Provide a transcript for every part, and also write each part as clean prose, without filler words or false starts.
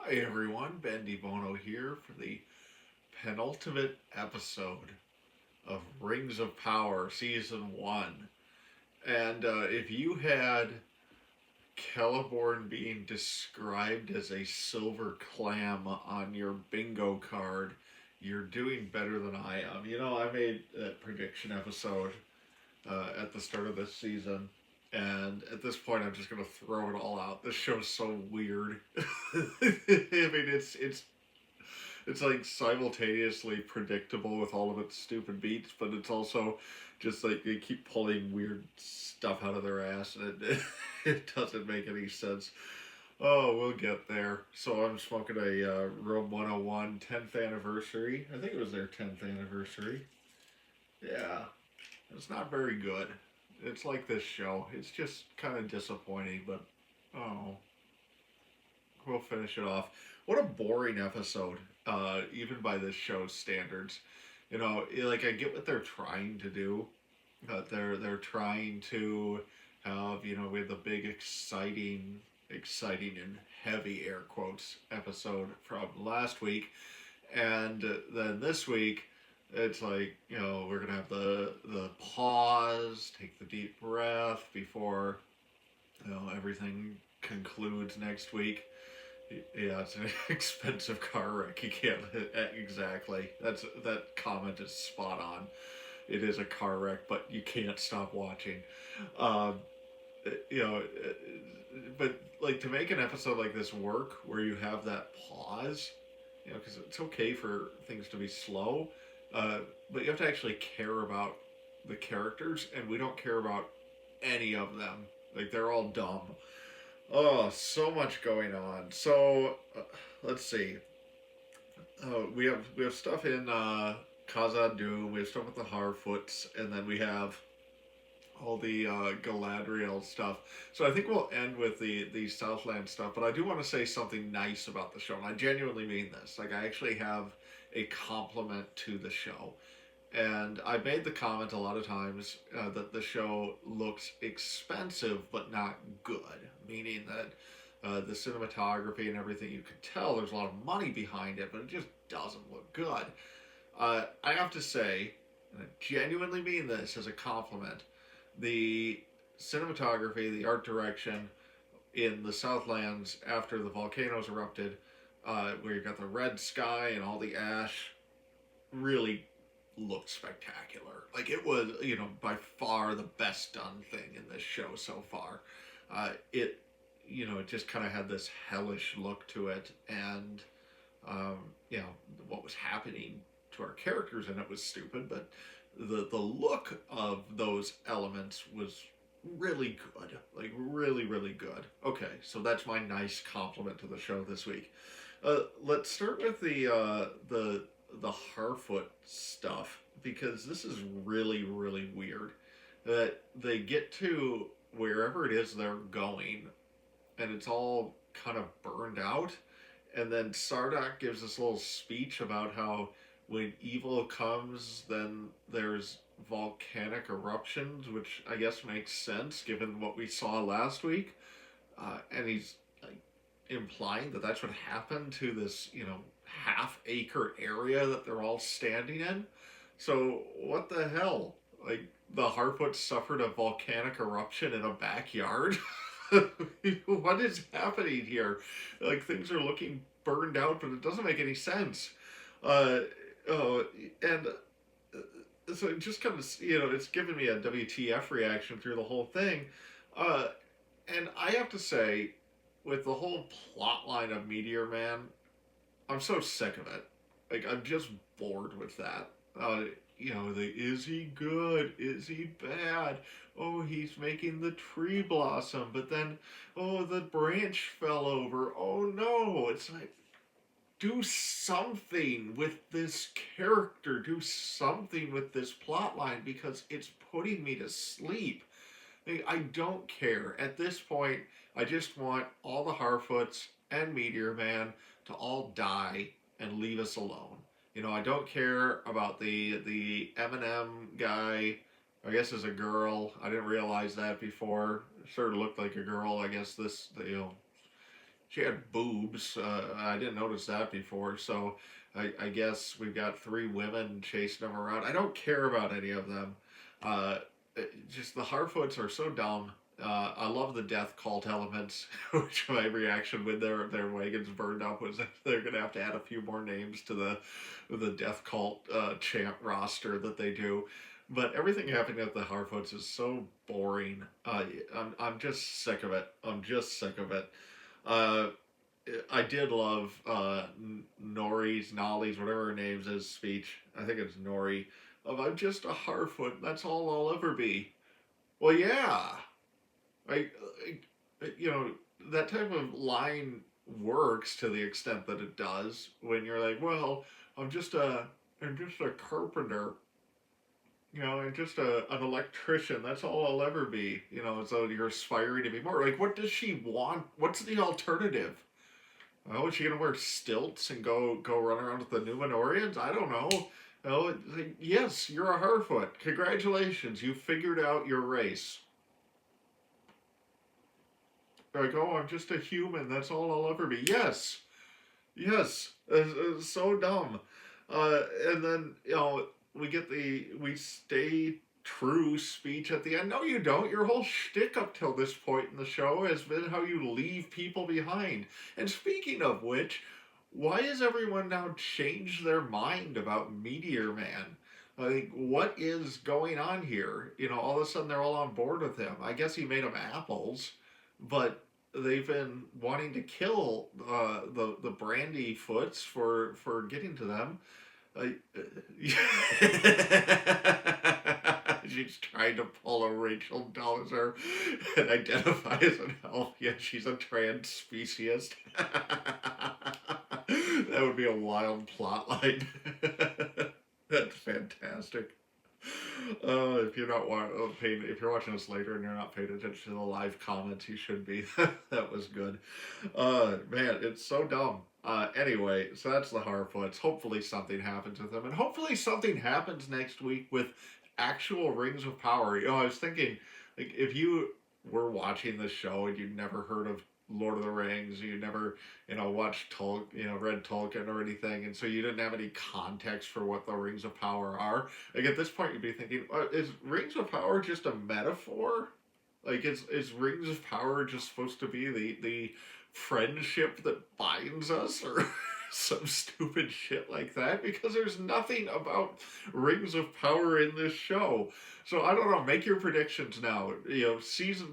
Hi everyone, Ben DeBono here for the penultimate episode of Rings of Power Season 1. And if you had Celeborn being described as a silver clam on your bingo card, you're doing better than I am. I made that prediction episode at the start of this season. And at this point, I'm just gonna throw it all out. This show's so weird. I mean, it's like simultaneously predictable with all of its stupid beats, but it's also just like they keep pulling weird stuff out of their ass, and it doesn't make any sense. Oh, we'll get there. So I'm smoking a Rome 101 10th anniversary. I think it was their 10th anniversary. Yeah, it's not very good. It's like this show. It's just kind of disappointing, but oh, we'll finish it off. What a boring episode, even by this show's standards. Like I get what they're trying to do. They're trying to have we have the big exciting and heavy air quotes episode from last week, and then this week it's like we're gonna have the pause, take the deep breath before everything concludes next week. Yeah, it's an expensive car wreck. You can't exactly. That comment is spot on. It is a car wreck, but you can't stop watching. Um, you know, but like to make an episode like this work, where you have that pause, because it's okay for things to be slow, uh, but you have to actually care about the characters, and we don't care about any of them. Like they're all dumb. Oh, so much going on. So let's see. We have stuff in Khazad Doom. We have stuff with the Harfoots, and then we have all the Galadriel stuff. So I think we'll end with the Southland stuff. But I do want to say something nice about the show, and I genuinely mean this. Like I actually have a compliment to the show. And I made the comment a lot of times that the show looks expensive but not good, meaning that the cinematography and everything, you can tell there's a lot of money behind it, but it just doesn't look good. I have to say, and I genuinely mean this as a compliment, the cinematography, the art direction in the Southlands after the volcanoes erupted, where you've got the red sky and all the ash, really looked spectacular. Like it was, by far the best done thing in this show so far. It just kind of had this hellish look to it, and um, what was happening to our characters in it was stupid, but the look of those elements was really good, like really really good. Okay, so that's my nice compliment to the show this week. Let's start with the Harfoot stuff, because this is really really weird. That they get to wherever it is they're going, and it's all kind of burned out, and then Sardak gives this little speech about how when evil comes, then there's volcanic eruptions, which I guess makes sense given what we saw last week. And he's like implying that that's what happened to this, half-acre area that they're all standing in. So what the hell? Like the Harfoot suffered a volcanic eruption in a backyard. What is happening here? Like things are looking burned out, but it doesn't make any sense. Uh, oh, and so it just kind of it's given me a WTF reaction through the whole thing. Uh, and I have to say, with the whole plot line of Meteor Man, I'm so sick of it. Like I'm just bored with that. The is he good? Is he bad? Oh, he's making the tree blossom, but then oh, the branch fell over. Oh no! It's like do something with this character. Do something with this plot line because it's putting me to sleep. I don't care. At this point, I just want all the Harfoots and Meteor Man to all die and leave us alone. I don't care about the Eminem guy. I guess is a girl. I didn't realize that before. It sort of looked like a girl. I guess this she had boobs. I didn't notice that before. So I guess we've got three women chasing them around. I don't care about any of them. Uh, just the Harfoots are so dumb. I love the death cult elements, which my reaction when their wagons burned up was that they're gonna have to add a few more names to the death cult chant roster that they do. But everything happening at the Harfoots is so boring. I'm just sick of it. I'm just sick of it. Uh, I did love Nolly's, whatever her name's is, speech. I think it's Nori. Of I'm just a Harfoot. That's all I'll ever be. Well, yeah. I, you know, that type of line works to the extent that it does when you're like, well, I'm just a, I'm just a carpenter. I'm just an electrician. That's all I'll ever be. So you're aspiring to be more. Like, what does she want? What's the alternative? Oh, is she gonna wear stilts and go run around with the Numenorians? I don't know. Oh, yes, you're a Harfoot. Congratulations, you figured out your race. Like, oh, I'm just a human. That's all I'll ever be. Yes, yes. It's so dumb. And then we stay true speech at the end. No, you don't. Your whole shtick up till this point in the show has been how you leave people behind. And speaking of which, why has everyone now changed their mind about Meteor Man? Like, what is going on here? All of a sudden they're all on board with him. I guess he made them apples, but they've been wanting to kill the Brandy Foots for getting to them. Uh, she's trying to pull a Rachel Dolezal and identify as an elf. Yeah, she's a trans speciesist. That would be a wild plot line. That's fantastic. If you're not if you're watching this later and you're not paying attention to the live comments, you should be. That was good. Man, it's so dumb. Anyway, so that's the Harfoots. Hopefully something happens with them, and hopefully something happens next week with actual rings of power. I was thinking, like, if you were watching this show and you'd never heard of Lord of the Rings, you never, watched read Tolkien or anything, and so you didn't have any context for what the Rings of Power are. Like, at this point, you'd be thinking, is Rings of Power just a metaphor? Like, is Rings of Power just supposed to be the friendship that binds us, or some stupid shit like that? Because there's nothing about Rings of Power in this show. So I don't know. Make your predictions now.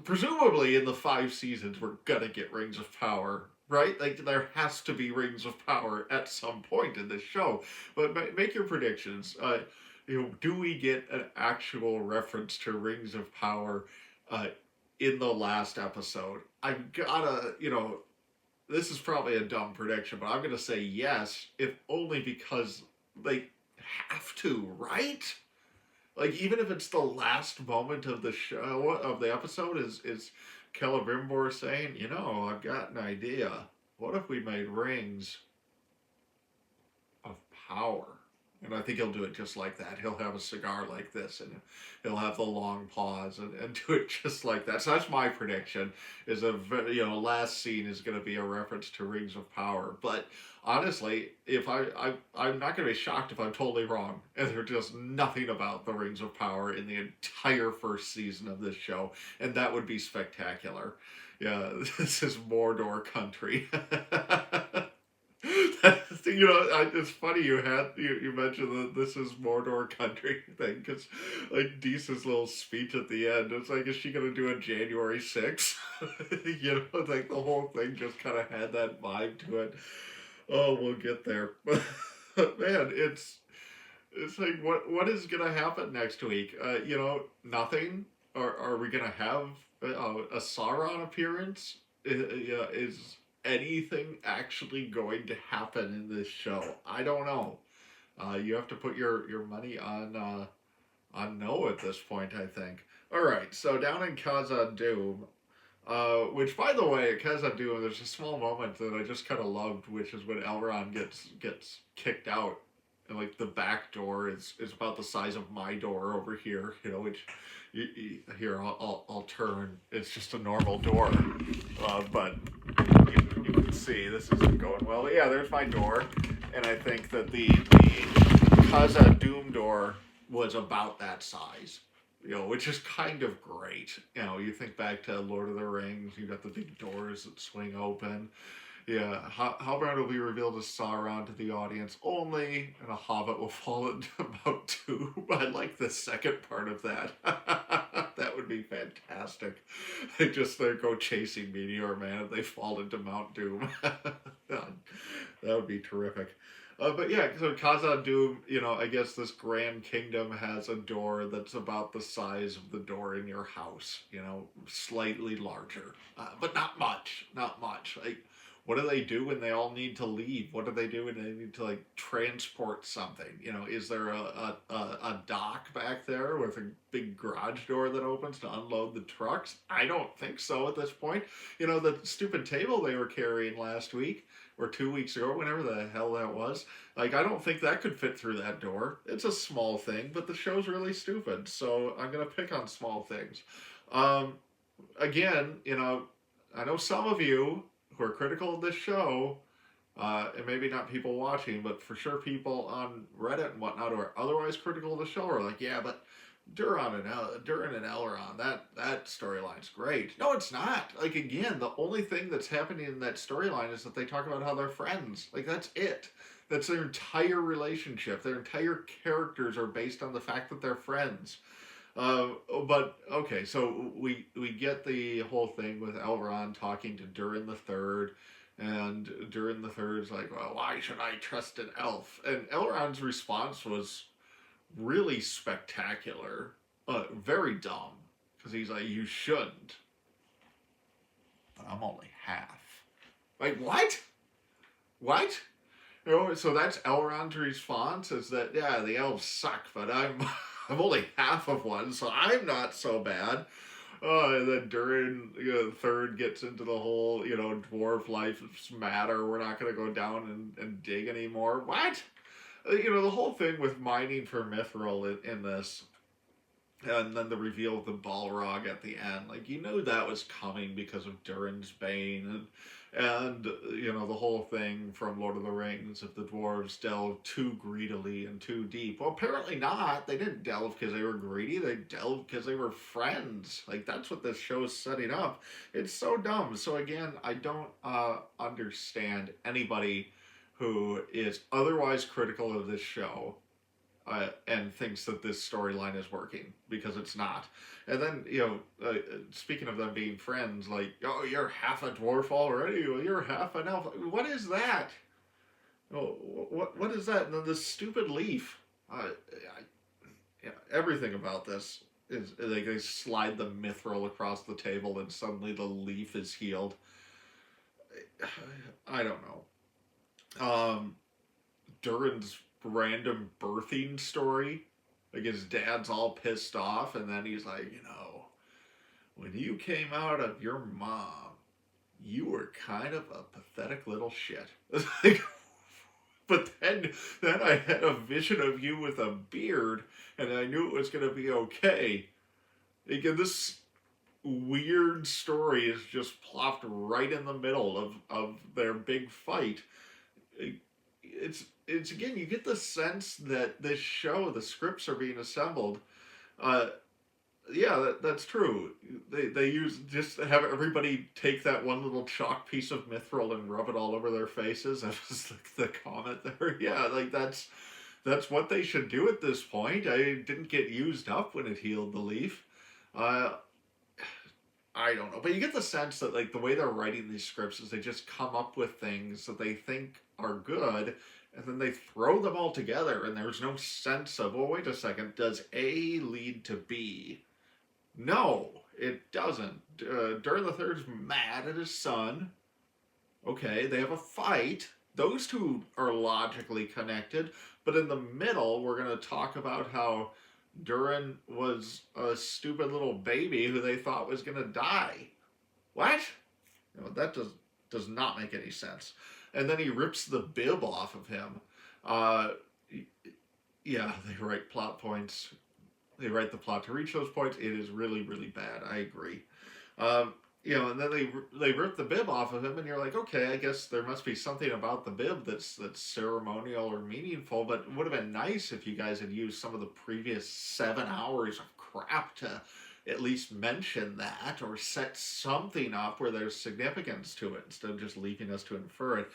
Presumably in the 5 seasons, we're gonna get Rings of Power, right? Like, there has to be Rings of Power at some point in this show. But make your predictions. Do we get an actual reference to Rings of Power in the last episode? I've gotta, this is probably a dumb prediction, but I'm gonna say yes, if only because they have to, right? Like, even if it's the last moment of the show, of the episode, is Celebrimbor saying, I've got an idea. What if we made rings of power? And I think he'll do it just like that. He'll have a cigar like this, and he'll have the long pause and do it just like that. So that's my prediction, is last scene is going to be a reference to Rings of Power. But honestly, if I'm not going to be shocked if I'm totally wrong, and there's just nothing about the Rings of Power in the entire first season of this show, and that would be spectacular. Yeah, this is Mordor country. It's funny you mentioned that this is Mordor country thing, because like Deese's little speech at the end, it's like, is she gonna do a January 6th? Like the whole thing just kind of had that vibe to it. Oh, we'll get there. But man, it's like, what is gonna happen next week? Nothing. Are we gonna have a Sauron appearance? Is anything actually going to happen in this show? I don't know. You have to put your money on no at this point, I think. All right, so down in Khazad-dûm, which, by the way, at Khazad-dûm, there's a small moment that I just kind of loved, which is when Elrond gets kicked out, and like the back door is about the size of my door over here, which. Here, I'll turn. It's just a normal door, but you can see. This isn't going well. But yeah, there's my door. And I think that the Kaza Doom door was about that size. Which is kind of great. You think back to Lord of the Rings, you got the big doors that swing open. Yeah, Halbrand will be revealed as Sauron to the audience only, and a hobbit will fall into Mount Doom. I like the second part of that. That would be fantastic. They go chasing Meteor Man and they fall into Mount Doom. That would be terrific. But yeah, so Khazad Doom, I guess this Grand Kingdom has a door that's about the size of the door in your house, slightly larger. But not much, not much. What do they do when they all need to leave? What do they do when they need to transport something? Is there a dock back there with a big garage door that opens to unload the trucks? I don't think so at this point. The stupid table they were carrying last week or 2 weeks ago, whenever the hell that was. I don't think that could fit through that door. It's a small thing, but the show's really stupid, so I'm gonna pick on small things. Again, I know some of you who are critical of this show, and maybe not people watching, but for sure people on Reddit and whatnot who are otherwise critical of the show are like, yeah, but Durin and Elrond, that storyline's great. No, it's not. Again, the only thing that's happening in that storyline is that they talk about how they're friends. That's it. That's their entire relationship. Their entire characters are based on the fact that they're friends. But okay, so we get the whole thing with Elrond talking to Durin the Third, and Durin the Third's like, well, why should I trust an elf? And Elrond's response was really spectacular, very dumb, because he's like, you shouldn't, but I'm only half. What? What? So that's Elrond's response, is that, yeah, the elves suck, but I'm only half of one, so I'm not so bad. And then Durin the Third gets into the whole, dwarf lives matter, we're not going to go down and dig anymore. What? The whole thing with mining for mithril in this, and then the reveal of the Balrog at the end, you knew that was coming because of Durin's Bane, and the whole thing from Lord of the Rings, if the dwarves delved too greedily and too deep. Well, apparently not. They didn't delve because they were greedy. They delved because they were friends. That's what this show is setting up. It's so dumb. So again, I don't understand anybody who is otherwise critical of this show and thinks that this storyline is working, because it's not. And then, speaking of them being friends, oh, you're half a dwarf already, well, you're half an elf. What is that? Oh, what is that? And then this stupid leaf. Everything about this is they slide the mithril across the table and suddenly the leaf is healed. I don't know. Durin's random birthing story. His dad's all pissed off, and then he's like, when you came out of your mom, you were kind of a pathetic little shit. But then I had a vision of you with a beard, and I knew it was going to be okay. This weird story is just plopped right in the middle of their big fight. It's again, you get the sense that this show, the scripts are being assembled. Yeah, that's true. They use, just have everybody take that one little chalk piece of mithril and rub it all over their faces. That was the comment there. Yeah, that's what they should do at this point. I didn't get used up when it healed the leaf. I don't know, but you get the sense that the way they're writing these scripts is they just come up with things that they think are good, and then they throw them all together, and there's no sense of, oh, wait a second, does A lead to B? No, it doesn't. Durin the Third's mad at his son. Okay, they have a fight. Those two are logically connected, but in the middle, we're going to talk about how Durin was a stupid little baby who they thought was going to die. What? That does not make any sense. And then he rips the bib off of him. Yeah, they write plot points. They write the plot to reach those points. It is really, really bad. I agree. and then they rip the bib off of him, and you're like, okay, I guess there must be something about the bib that's ceremonial or meaningful. But it would have been nice if you guys had used some of the previous 7 hours of crap to at least mention that or set something up where there's significance to it instead of just leaving us to infer it.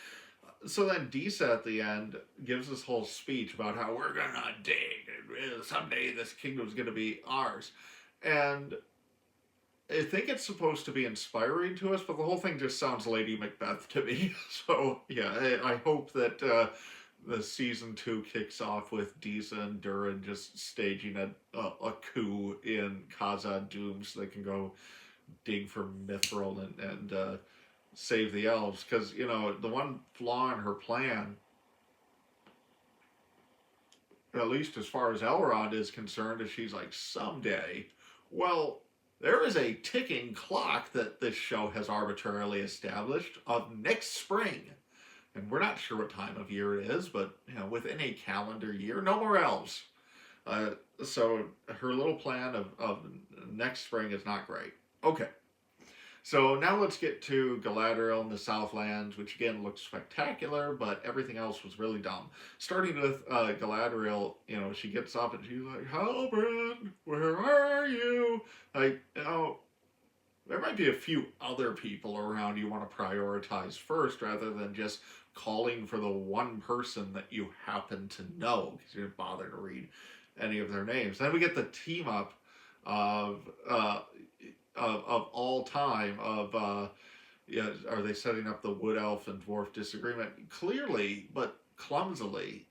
So then Disa at the end gives this whole speech about how we're gonna dig and someday this kingdom's gonna be ours, and I think it's supposed to be inspiring to us, but the whole thing just sounds Lady Macbeth to me. So yeah, I hope that the season 2 kicks off with Disa and Durin just staging a coup in Khazad Dûm so they can go dig for Mithril and save the elves. Because the one flaw in her plan, at least as far as Elrond is concerned, is she's like, someday. Well, there is a ticking clock that this show has arbitrarily established of next spring. And we're not sure what time of year it is, but within a calendar year, no more elves. Uh, so her little plan of next spring is not great. Okay. So now let's get to Galadriel in the Southlands, which again looks spectacular, but everything else was really dumb. Starting with Galadriel, she gets up and she's like, Halbrand, where are you? Like, there might be a few other people around you want to prioritize first rather than just calling for the one person that you happen to know because you didn't bother to read any of their names. Then we get the team up of all time of are they setting up the wood elf and dwarf disagreement clearly but clumsily,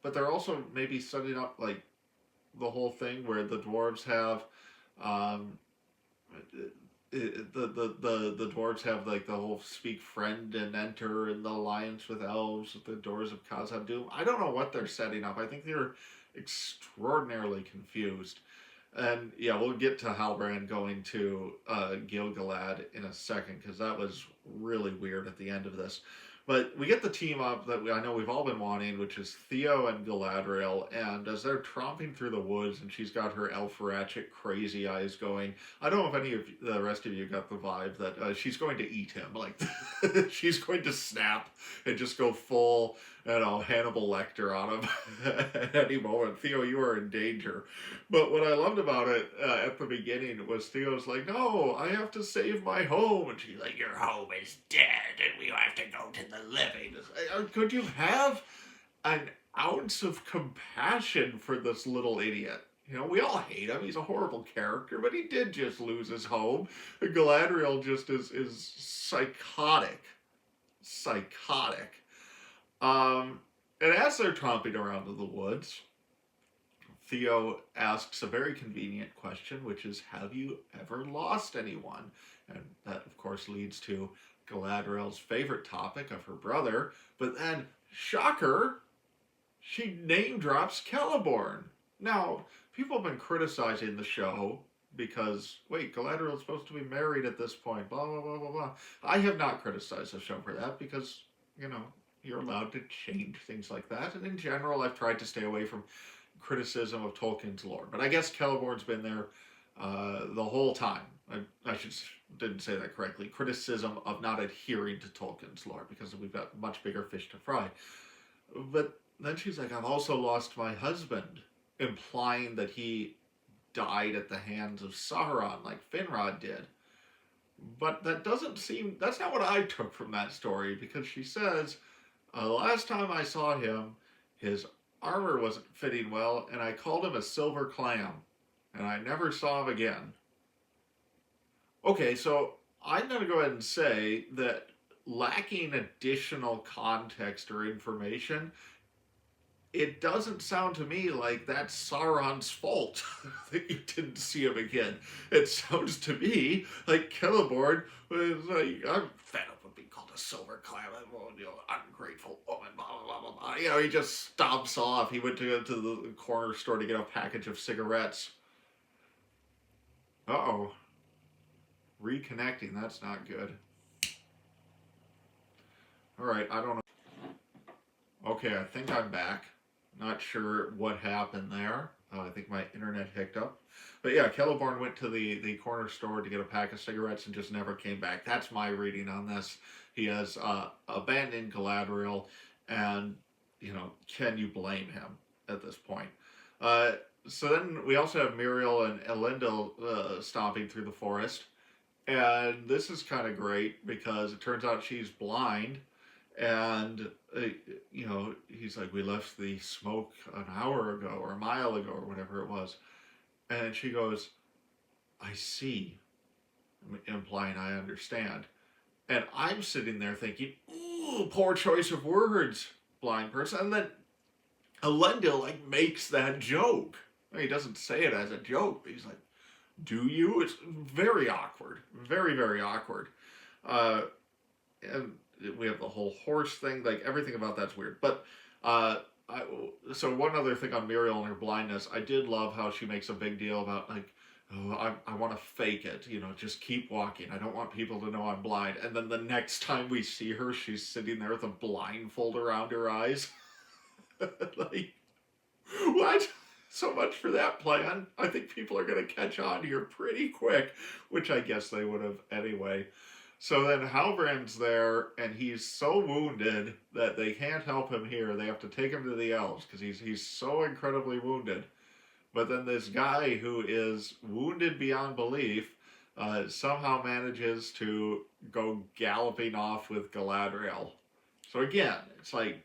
but they're also maybe setting up like the whole thing where the dwarves have the dwarves have like the whole speak friend and enter in the alliance with elves with the doors of Khazad Dûm. I don't know what they're setting up. I think they're extraordinarily confused. And yeah, we'll get to Halbrand going to Gil-galad in a second because that was really weird at the end of this. But we get the team up that I know we've all been wanting, which is Theo and Galadriel. And as they're tromping through the woods and she's got her Elfratchik crazy eyes going, I don't know if any of the rest of you got the vibe that she's going to eat him. Like, she's going to snap and just go full, Hannibal Lecter on him at any moment. Theo, you are in danger. But what I loved about it at the beginning was Theo's like, no, I have to save my home. And she's like, your home is dead and we have to go to the living. Could you have an ounce of compassion for this little idiot? We all hate him. He's a horrible character, but he did just lose his home. Galadriel just is psychotic. Psychotic. And as they're tromping around in the woods, Theo asks a very convenient question, which is, have you ever lost anyone? And that, of course, leads to Galadriel's favorite topic of her brother. But then, shocker, she name drops Celeborn. Now, people have been criticizing the show because, wait, Galadriel's supposed to be married at this point, blah, blah, blah, blah, blah. I have not criticized the show for that because, you're allowed to change things like that. And in general, I've tried to stay away from criticism of Tolkien's lore. But I guess Celeborn's been there the whole time. I didn't say that correctly. Criticism of not adhering to Tolkien's lore because we've got much bigger fish to fry. But then she's like, I've also lost my husband, implying that he died at the hands of Sauron like Finrod did. But that's not what I took from that story because she says, last time I saw him, his armor wasn't fitting well, and I called him a silver clam, and I never saw him again. Okay, so I'm going to go ahead and say that lacking additional context or information, it doesn't sound to me like that's Sauron's fault that you didn't see him again. It sounds to me like Celeborn was like, I'm fed up with being called a silver clam, ungrateful woman, blah, blah, blah, blah. He just stomps off. He went to the corner store to get a package of cigarettes. Uh-oh. Reconnecting, that's not good. Alright, I don't know. Okay, I think I'm back. Not sure what happened there. I think my internet hicked up. But yeah, Celeborn went to the corner store to get a pack of cigarettes and just never came back. That's my reading on this. He has abandoned Galadriel, and can you blame him at this point? Uh, so then we also have Muriel and Elendil stomping through the forest, and this is kind of great because it turns out she's blind, and he's like, we left the smoke an hour ago or a mile ago or whatever it was, and she goes, I see, implying I understand. And I'm sitting there thinking, ooh, poor choice of words, blind person. And then Elendil like makes that joke. He doesn't say it as a joke, but he's like, do you? It's very awkward. Very, very awkward. Uh, and we have the whole horse thing. Like, everything about that's weird. But, so one other thing on Muriel and her blindness, I did love how she makes a big deal about, like, oh, I want to fake it, just keep walking. I don't want people to know I'm blind. And then the next time we see her, she's sitting there with a blindfold around her eyes. Like, what? So much for that plan. I think people are going to catch on here pretty quick, which I guess they would have anyway. So then Halbrand's there, and he's so wounded that they can't help him here. They have to take him to the elves because he's so incredibly wounded. But then this guy who is wounded beyond belief somehow manages to go galloping off with Galadriel. So again, it's like,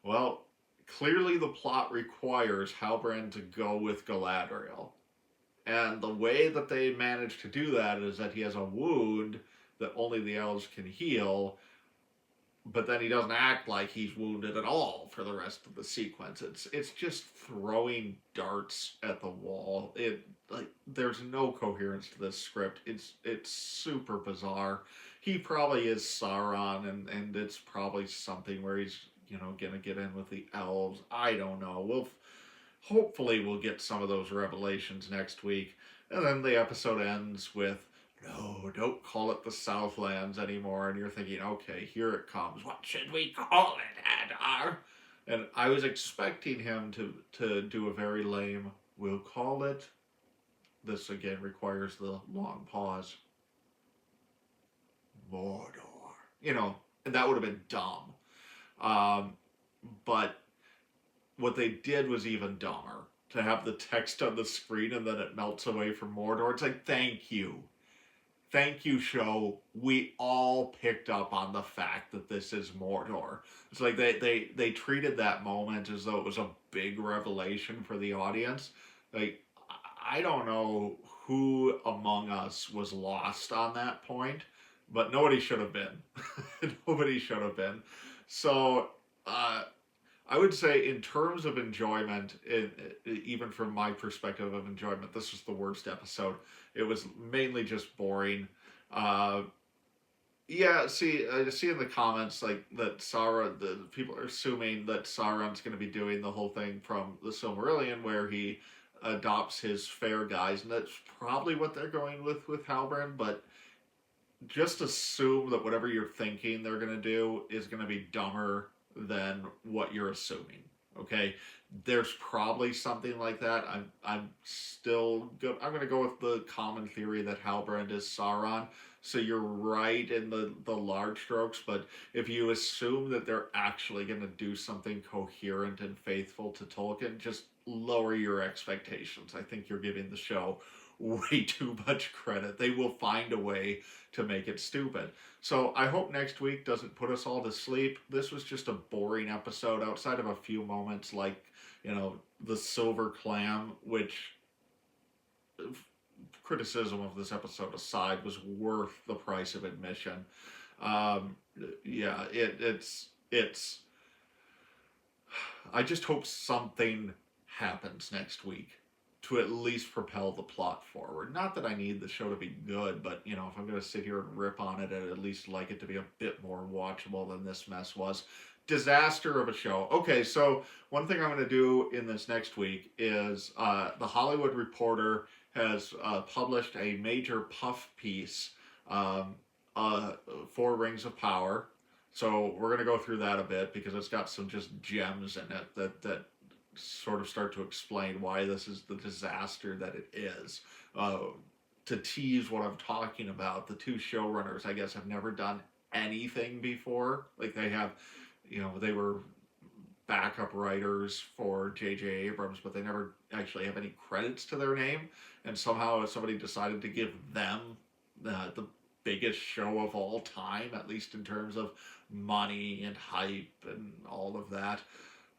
well, clearly the plot requires Halbrand to go with Galadriel. And the way that they manage to do that is that he has a wound that only the elves can heal, but then he doesn't act like he's wounded at all for the rest of the sequence. It's just throwing darts at the wall. There's no coherence to this script. It's super bizarre. He probably is Sauron, and it's probably something where he's gonna get in with the elves. I don't know. Hopefully we'll get some of those revelations next week, and then the episode ends with, no, don't call it the Southlands anymore. And you're thinking, okay, here it comes. What should we call it, Adar? And I was expecting him to do a very lame, we'll call it. This again requires the long pause. Mordor. And that would have been dumb. But what they did was even dumber. To have the text on the screen and then it melts away from Mordor. It's like, thank you. Thank you, show. We all picked up on the fact that this is Mordor. It's like they treated that moment as though it was a big revelation for the audience. Like, I don't know who among us was lost on that point, but nobody should have been. Nobody should have been. So, I would say in terms of enjoyment, even from my perspective of enjoyment, this was the worst episode. It was mainly just boring. See in the comments like that Sauron, the people are assuming that Sauron's going to be doing the whole thing from the Silmarillion where he adopts his fair guys, and that's probably what they're going with Halbrand, but just assume that whatever you're thinking they're going to do is going to be dumber than what you're assuming. Okay, there's probably something like that. I'm still good. I'm going to go with the common theory that Halbrand is Sauron. So you're right in the large strokes, but if you assume that they're actually going to do something coherent and faithful to Tolkien, just lower your expectations. I think you're giving the show way too much credit. They will find a way to make it stupid. So I hope next week doesn't put us all to sleep. This was just a boring episode outside of a few moments like, the silver clam, which, criticism of this episode aside, was worth the price of admission. It's I just hope something happens next week to at least propel the plot forward. Not that I need the show to be good, but, if I'm going to sit here and rip on it, I'd at least like it to be a bit more watchable than this mess was. Disaster of a show. Okay, so one thing I'm going to do in this next week is The Hollywood Reporter has published a major puff piece for Rings of Power. So we're going to go through that a bit because it's got some just gems in it that sort of start to explain why this is the disaster that it is. To tease what I'm talking about, the two showrunners, I guess, have never done anything before. Like they have, they were backup writers for J.J. Abrams, but they never actually have any credits to their name. And somehow somebody decided to give them the biggest show of all time, at least in terms of money and hype and all of that.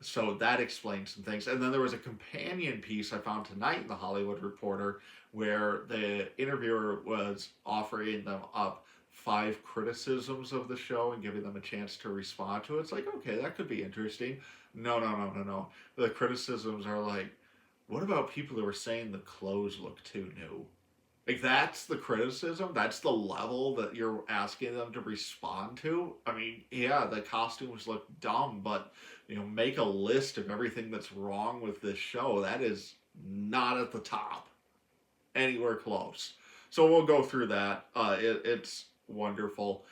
So that explains some things. And then there was a companion piece I found tonight in the Hollywood Reporter where the interviewer was offering them up 5 criticisms of the show and giving them a chance to respond to it. It's like, okay, that could be interesting. No, no, no, no, no. The criticisms are like, what about people who are saying the clothes look too new? Like, that's the criticism? That's the level that you're asking them to respond to? I mean, yeah, the costumes look dumb, but, make a list of everything that's wrong with this show. That is not at the top, anywhere close. So we'll go through that. It's wonderful.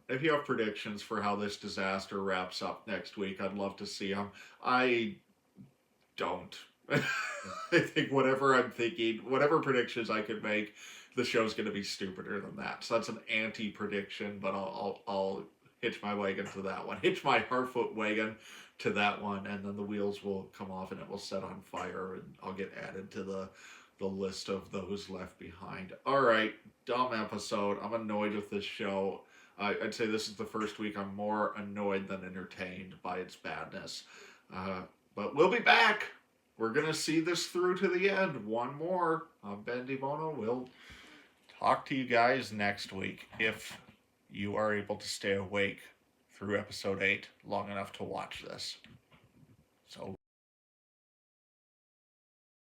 If you have predictions for how this disaster wraps up next week, I'd love to see them. I don't. I think whatever I'm thinking, whatever predictions I could make, the show's going to be stupider than that. So that's an anti-prediction, but I'll hitch my wagon to that one. Hitch my Harfoot wagon to that one, and then the wheels will come off and it will set on fire, and I'll get added to the list of those left behind. All right, dumb episode. I'm annoyed with this show. I'd say this is the first week I'm more annoyed than entertained by its badness. But we'll be back. We're going to see this through to the end. One more. I'm Ben DiBono. We'll talk to you guys next week if you are able to stay awake through episode 8 long enough to watch this. So